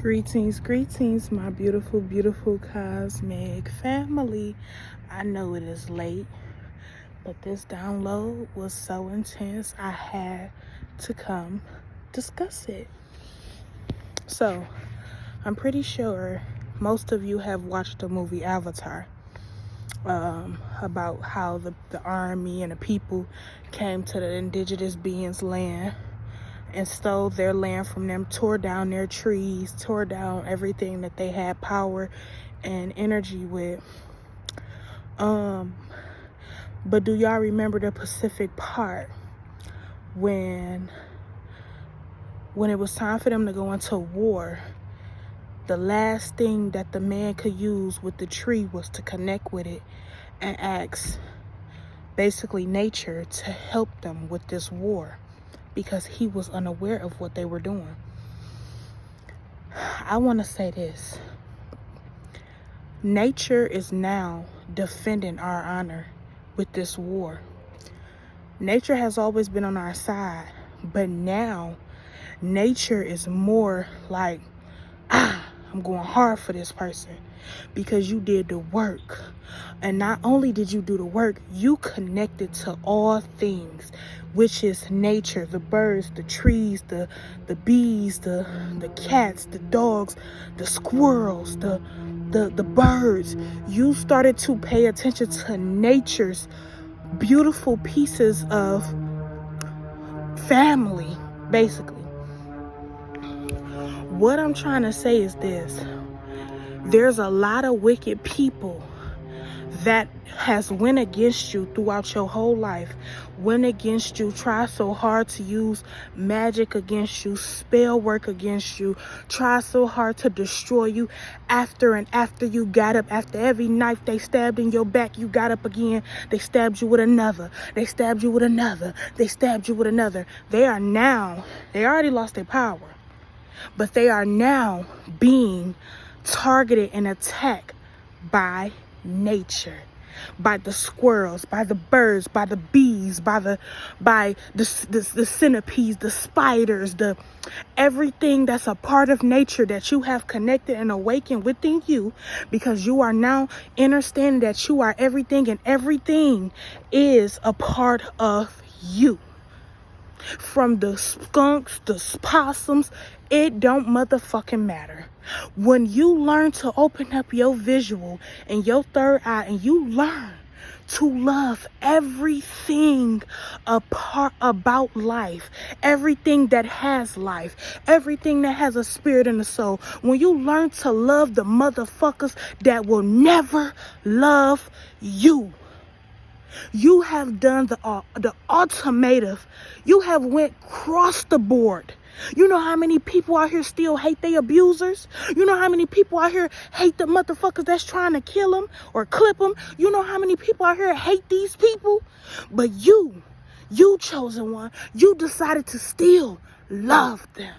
Greetings, my beautiful cosmic family. I know it is late, but this download was so intense, I had to come discuss it. So, I'm pretty sure most of you have watched the movie Avatar, about how the army and the people came to the indigenous beings' land and stole their land from them, tore down their trees, tore down everything that they had power and energy with. But do y'all remember the Pacific part when it was time for them to go into war? The last thing that the man could use with the tree was to connect with it and ask basically nature to help them with this war, because he was unaware of what they were doing. I want to say this. Nature is now defending our honor with this war. Nature has always been on our side, but now nature is more like, I'm going hard for this person because you did the work. And not only did you do the work, you connected to all things, which is nature, the birds, the trees, the bees, the cats, the dogs, the squirrels, the birds. You started to pay attention to nature's beautiful pieces of family, basically. What I'm trying to say is this. There's a lot of wicked people that has went against you throughout your whole life, went against you, try so hard to use magic against you, spell work against you, try so hard to destroy you. After you got up, after every knife they stabbed in your back, you got up again, they stabbed you with another, they stabbed you with another, they stabbed you with another. They already lost their power, but they are now being targeted and attacked by nature, by the squirrels, by the birds, by the bees, by the centipedes, the spiders, the everything that's a part of nature that you have connected and awakened within you, because you are now understanding that you are everything and everything is a part of you. From the skunks, the possums, it don't motherfucking matter. When you learn to open up your visual and your third eye, and you learn to love everything about life, everything that has life, everything that has a spirit and a soul, when you learn to love the motherfuckers that will never love you, you have done the ultimative. You have went across the board. You know how many people out here still hate their abusers? You know how many people out here hate the motherfuckers that's trying to kill them or clip them? You know how many people out here hate these people? But you chosen one, you decided to still love them.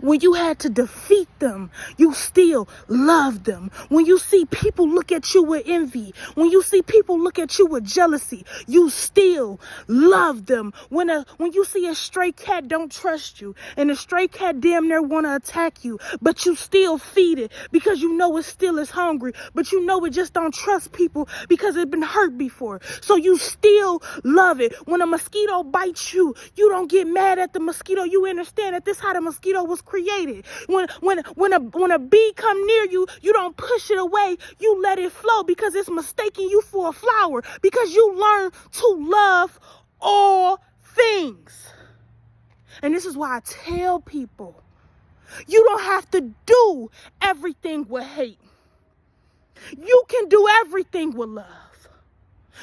When you had to defeat them, you still love them. When you see people look at you with envy, when you see people look at you with jealousy, you still love them. When you see a stray cat don't trust you, and a stray cat damn near want to attack you, but you still feed it because you know it still is hungry, but you know it just don't trust people because it's been hurt before. So you still love it. When a mosquito bites you, you don't get mad at the mosquito. You understand that this is how the mosquito was created. When a bee come near you, you don't push it away. You let it flow because it's mistaking you for a flower, because you learn to love all things. And this is why I tell people, you don't have to do everything with hate. You can do everything with love.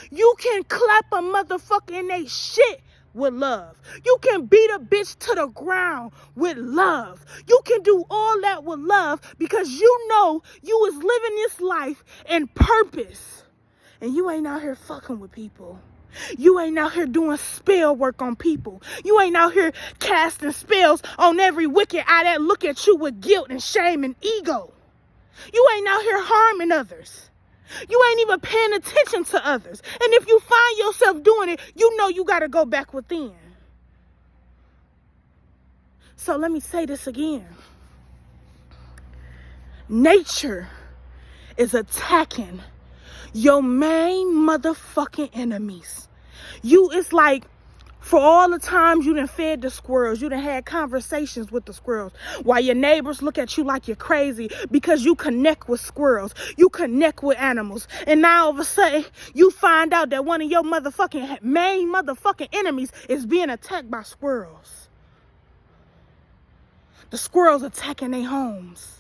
You can clap a motherfucker in they shit with love. You can beat a bitch to the ground with love. You can do all that with love, because you know you is living this life in purpose. And you ain't out here fucking with people. You ain't out here doing spell work on people. You ain't out here casting spells on every wicked eye that look at you with guilt and shame and ego. You ain't out here harming others. You ain't even paying attention to others. And if you find yourself doing it, you know you got to go back within. So let me say this again. Nature is attacking your main motherfucking enemies. It's like, for all the times you done fed the squirrels, you done had conversations with the squirrels, while your neighbors look at you like you're crazy because you connect with squirrels, you connect with animals, and now all of a sudden you find out that one of your main motherfucking enemies is being attacked by squirrels. The squirrels attacking their homes.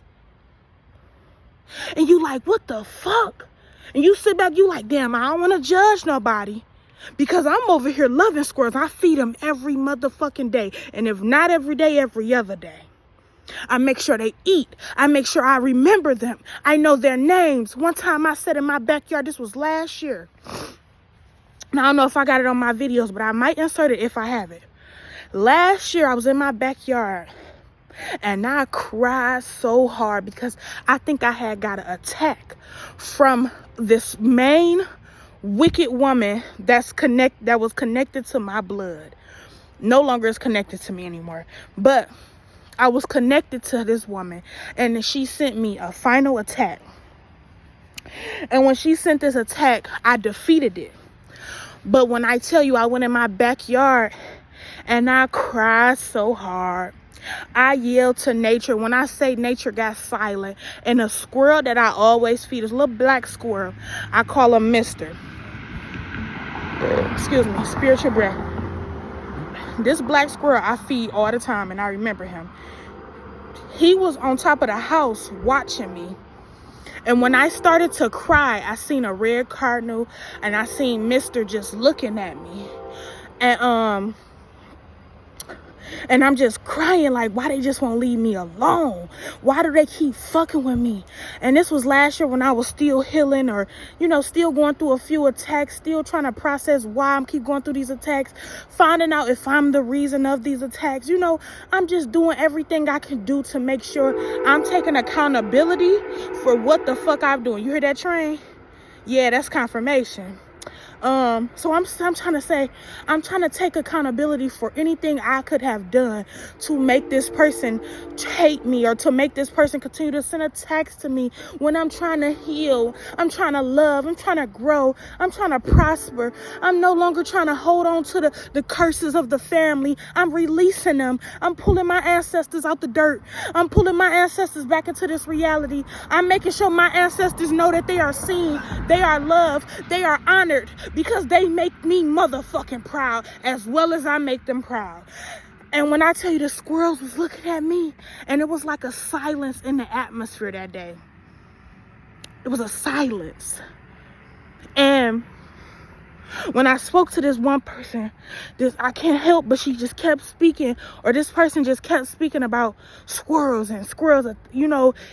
And you like, what the fuck? And you sit back, you like, damn, I don't want to judge nobody. Because I'm over here loving squirrels. I feed them every motherfucking day. And if not every day, every other day. I make sure they eat. I make sure I remember them. I know their names. One time I sat in my backyard. This was last year. Now, I don't know if I got it on my videos, but I might insert it if I have it. Last year, I was in my backyard. And I cried so hard because I think I had got an attack from this main wicked woman that was connected to my blood. No longer is connected to me anymore, but I was connected to this woman, and she sent me a final attack. And when she sent this attack, I defeated it. But when I tell you, I went in my backyard and I cried so hard. I yelled to nature. When I say nature got silent, and a squirrel that I always feed, is a little black squirrel, I call him Mister. Excuse me, spiritual breath. This black squirrel I feed all the time, and I remember him. He was on top of the house watching me. And when I started to cry, I seen a red cardinal, and I seen Mister just looking at me. And I'm just crying like, why they just won't leave me alone? Why do they keep fucking with me? And this was last year when I was still healing, or, still going through a few attacks, still trying to process why I'm keep going through these attacks, finding out if I'm the reason of these attacks. I'm just doing everything I can do to make sure I'm taking accountability for what the fuck I'm doing. You hear that train? Yeah, that's confirmation. So I'm trying to say, I'm trying to take accountability for anything I could have done to make this person hate me, or to make this person continue to send attacks to me when I'm trying to heal. I'm trying to love. I'm trying to grow. I'm trying to prosper. I'm no longer trying to hold on to the curses of the family. I'm releasing them. I'm pulling my ancestors out the dirt. I'm pulling my ancestors back into this reality. I'm making sure my ancestors know that they are seen, they are loved, they are honored, because they make me motherfucking proud as well as I make them proud. And when I tell you, the squirrels was looking at me, and it was like a silence in the atmosphere that day. It was a silence. And when I spoke to this one person, I can't help but she just kept speaking, or this person just kept speaking about squirrels, and squirrels,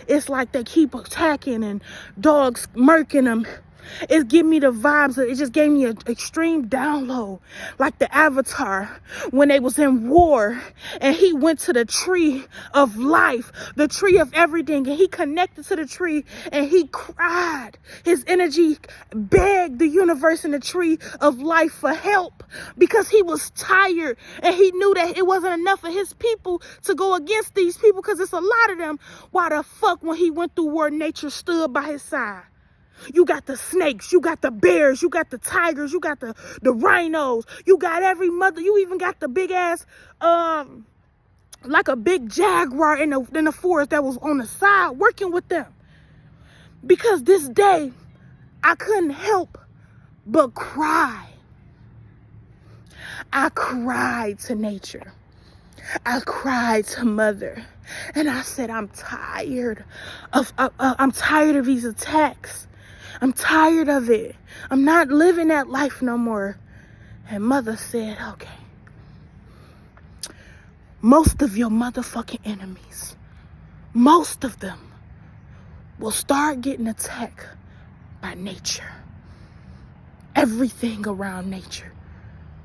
it's like they keep attacking and dogs murking them. It gave me the vibes. It just gave me an extreme download, like the Avatar when they was in war, and he went to the tree of life, the tree of everything, and he connected to the tree, and he cried. His energy begged the universe and the tree of life for help, because he was tired, and he knew that it wasn't enough of his people to go against these people, because it's a lot of them. Why the fuck, when he went through war, nature stood by his side? You got the snakes, you got the bears, you got the tigers, you got the rhinos, you got you even got the big ass, like a big jaguar in the forest that was on the side working with them. Because this day, I couldn't help but cry. I cried to nature. I cried to Mother. And I said, I'm tired of these attacks. I'm tired of it. I'm not living that life no more. And Mother said, okay, most of your motherfucking enemies, most of them will start getting attacked by nature. Everything around nature.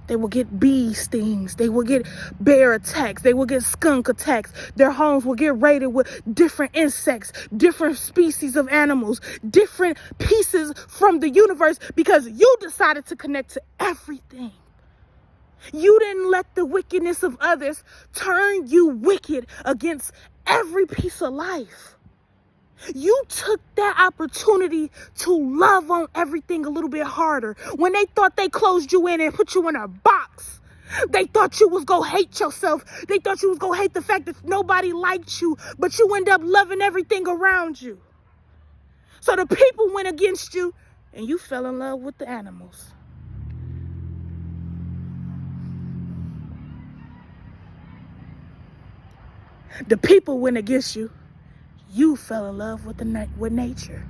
They will get bee stings. They will get bear attacks. They will get skunk attacks. Their homes will get raided with different insects, different species of animals, different pieces from the universe, because you decided to connect to everything. You didn't let the wickedness of others turn you wicked against every piece of life. You took that opportunity to love on everything a little bit harder. When they thought they closed you in and put you in a box, they thought you was gonna hate yourself. They thought you was gonna hate the fact that nobody liked you, but you end up loving everything around you. So the people went against you and you fell in love with the animals. The people went against you. You fell in love with with nature.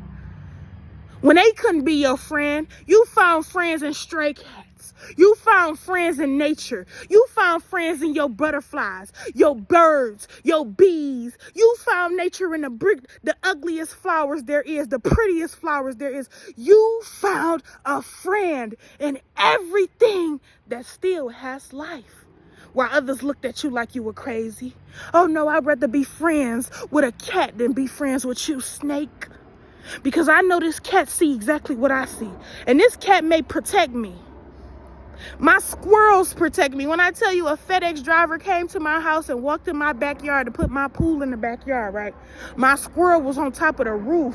When they couldn't be your friend, you found friends in stray cats. You found friends in nature. You found friends in your butterflies, your birds, your bees. You found nature in the ugliest flowers there is, the prettiest flowers there is. You found a friend in everything that still has life. While others looked at you like you were crazy. Oh no, I'd rather be friends with a cat than be friends with you, snake. Because I know this cat see exactly what I see. And this cat may protect me. My squirrels protect me. When I tell you a FedEx driver came to my house and walked in my backyard to put my pool in the backyard, right? My squirrel was on top of the roof,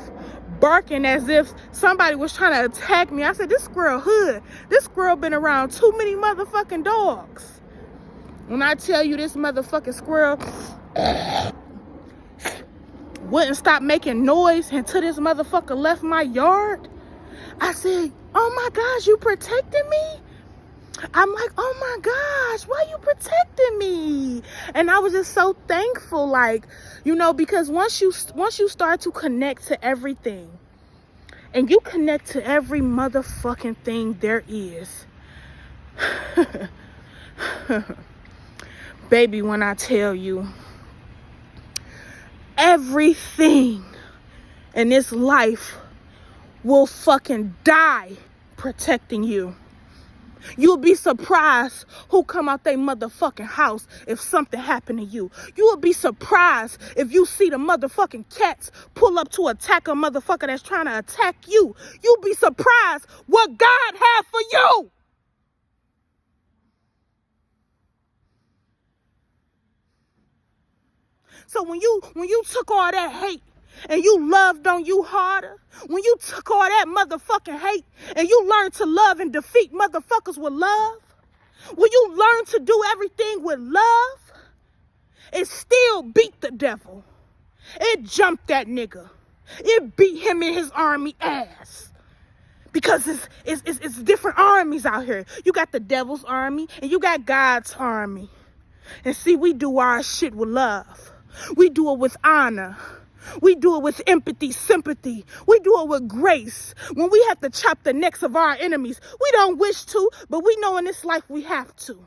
barking as if somebody was trying to attack me. I said, this squirrel hood. This squirrel been around too many motherfucking dogs. When I tell you this motherfucking squirrel wouldn't stop making noise until this motherfucker left my yard, I said, oh my gosh, you protecting me? I'm like, oh my gosh, why you protecting me? And I was just so thankful, like, you know, because once you start to connect to everything, and you connect to every motherfucking thing there is, baby, when I tell you, everything in this life will fucking die protecting you. You'll be surprised who come out their motherfucking house if something happened to you. You will be surprised if you see the motherfucking cats pull up to attack a motherfucker that's trying to attack you. You'll be surprised what God had for you. So when you took all that hate and you loved on you harder, when you took all that motherfucking hate and you learned to love and defeat motherfuckers with love, when you learned to do everything with love, it still beat the devil. It jumped that nigga. It beat him in his army ass. Because it's different armies out here. You got the devil's army and you got God's army. And see, we do our shit with love. We do it with honor. We do it with empathy, sympathy. We do it with grace. When we have to chop the necks of our enemies, we don't wish to, but we know in this life we have to.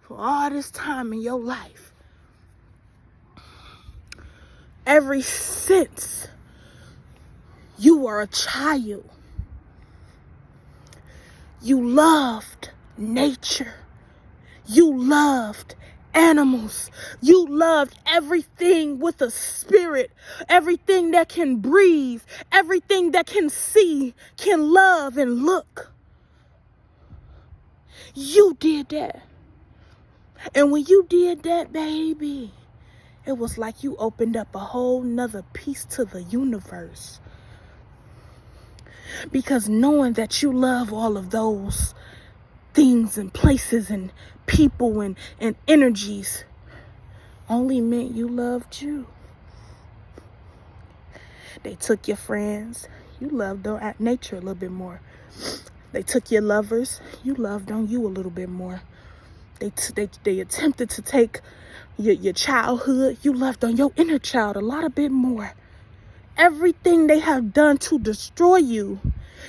For all this time in your life, ever since you were a child, you loved nature. You loved animals. You loved everything with a spirit. Everything that can breathe. Everything that can see, can love and look. You did that. And when you did that, baby, it was like you opened up a whole nother piece to the universe. Because knowing that you love all of those things and places and people and energies only meant you loved you. They took your friends, you loved on nature a little bit more. They took your lovers, you loved on you a little bit more. They attempted to take your childhood, you loved on your inner child a lot a bit more. Everything they have done to destroy you,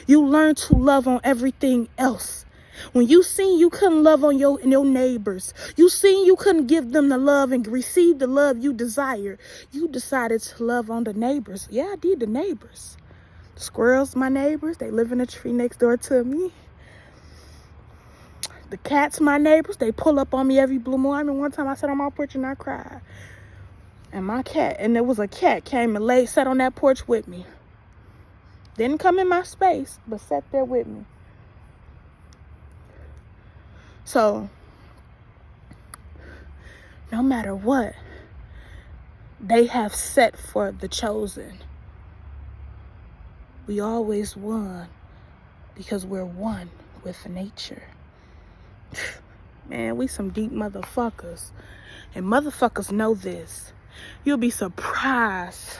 you learn to love on everything else. When you seen you couldn't love on your neighbors, you seen you couldn't give them the love and receive the love you desire, you decided to love on the neighbors. Yeah, I did, the neighbors. The squirrels, my neighbors, they live in a tree next door to me. The cats, my neighbors, they pull up on me every blue moon. I remember one time I sat on my porch and I cried. And my cat, and there was a cat came and sat on that porch with me. Didn't come in my space, but sat there with me. So, no matter what they have set for the chosen, we always won because we're one with nature. Man, we some deep motherfuckers. And motherfuckers know this. You'll be surprised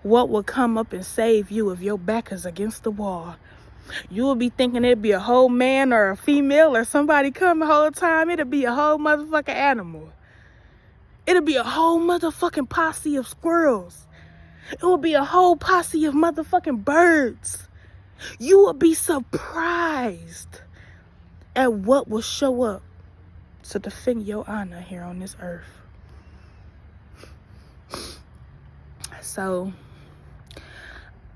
what will come up and save you if your back is against the wall. You will be thinking it'd be a whole man or a female or somebody come the whole time. It'll be a whole motherfucking animal. It'll be a whole motherfucking posse of squirrels. It will be a whole posse of motherfucking birds. You will be surprised at what will show up to defend your honor here on this earth. So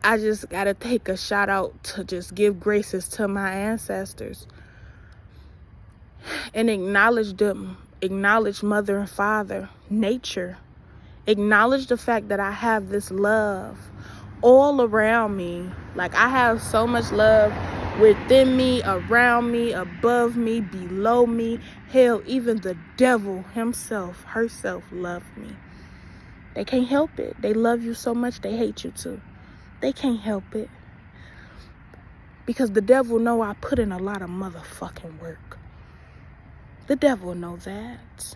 I just gotta take a shout out to just give graces to my ancestors and acknowledge them, acknowledge mother and father, nature, acknowledge the fact that I have this love all around me. Like, I have so much love within me, around me, above me, below me. Hell, even the devil himself, herself loved me. They can't help it. They love you so much, they hate you too. They can't help it. Because the devil know I put in a lot of motherfucking work. The devil know that.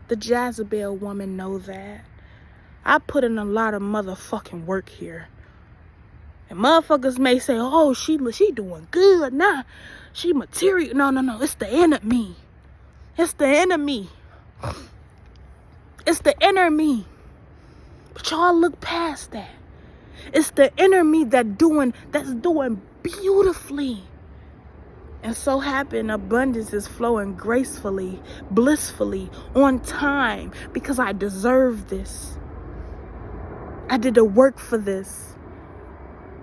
The Jezebel woman know that. I put in a lot of motherfucking work here. And motherfuckers may say, oh, she doing good. Nah, she material. No. It's the enemy. It's the enemy. It's the inner me. But y'all look past that. It's the inner me that's doing beautifully. And so happen abundance is flowing gracefully, blissfully, on time, because I deserve this. I did the work for this.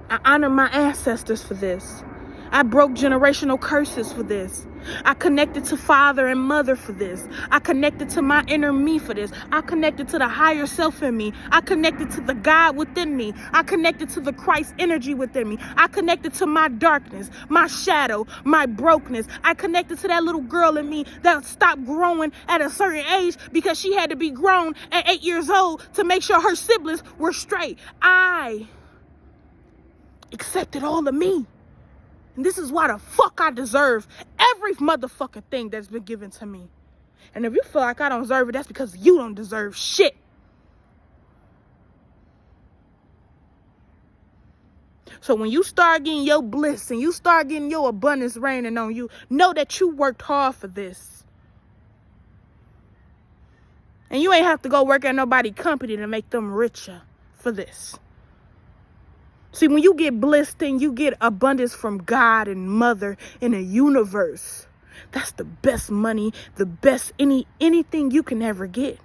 I honor my ancestors for this. I broke generational curses for this. I connected to father and mother for this. I connected to my inner me for this. I connected to the higher self in me. I connected to the God within me. I connected to the Christ energy within me. I connected to my darkness, my shadow, my brokenness. I connected to that little girl in me that stopped growing at a certain age because she had to be grown at 8 years old to make sure her siblings were straight. I accepted all of me. And this is why the fuck I deserve every motherfucking thing that's been given to me. And if you feel like I don't deserve it, that's because you don't deserve shit. So when you start getting your bliss and you start getting your abundance raining on you, know that you worked hard for this. And you ain't have to go work at nobody's company to make them richer for this. See, when you get blessed and you get abundance from God and mother in the universe, that's the best money, the best anything you can ever get.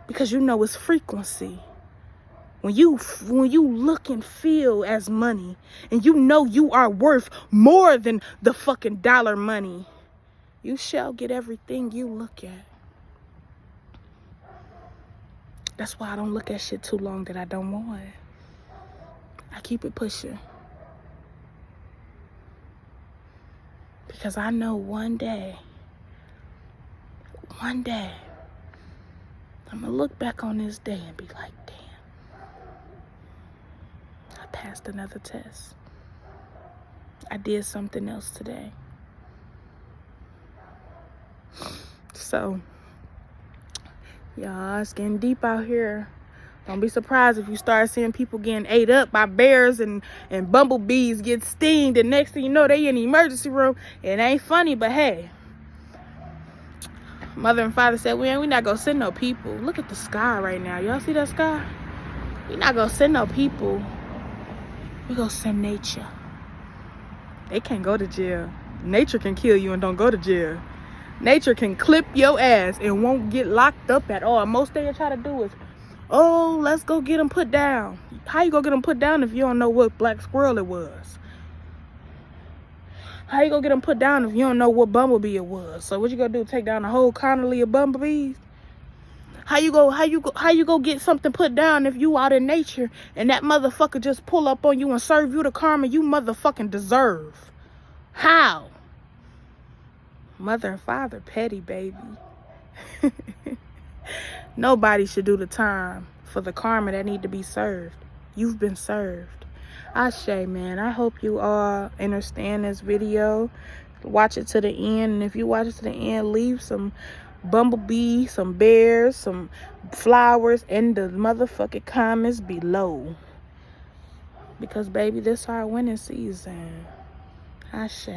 Because you know it's frequency. When you look and feel as money and you know you are worth more than the fucking dollar money, you shall get everything you look at. That's why I don't look at shit too long that I don't want. I keep it pushing. Because I know one day, I'm going to look back on this day and be like, damn, I passed another test. I did something else today. So, y'all, it's getting deep out here. Don't be surprised if you start seeing people getting ate up by bears and bumblebees get stinged. And next thing you know, they in the emergency room. It ain't funny, but hey. Mother and father said, we not going to send no people. Look at the sky right now. Y'all see that sky? We not going to send no people. We going to send nature. They can't go to jail. Nature can kill you and don't go to jail. Nature can clip your ass and won't get locked up at all. Most they try to do is, oh, let's go get them put down. How you gonna get them put down if you don't know what black squirrel it was? How you gonna get them put down if you don't know what bumblebee it was? So what you gonna do? Take down a whole colony of bumblebees? How you go get something put down if you out in nature and that motherfucker just pull up on you and serve you the karma you motherfucking deserve? How? Mother and father petty, baby. Nobody should do the time for the karma that need to be served. You've been served. Ashe, man. I hope you all understand this video. Watch it to the end. And if you watch it to the end, leave some bumblebee, some bears, some flowers in the motherfucking comments below. Because, baby, this our winning season. Ashe.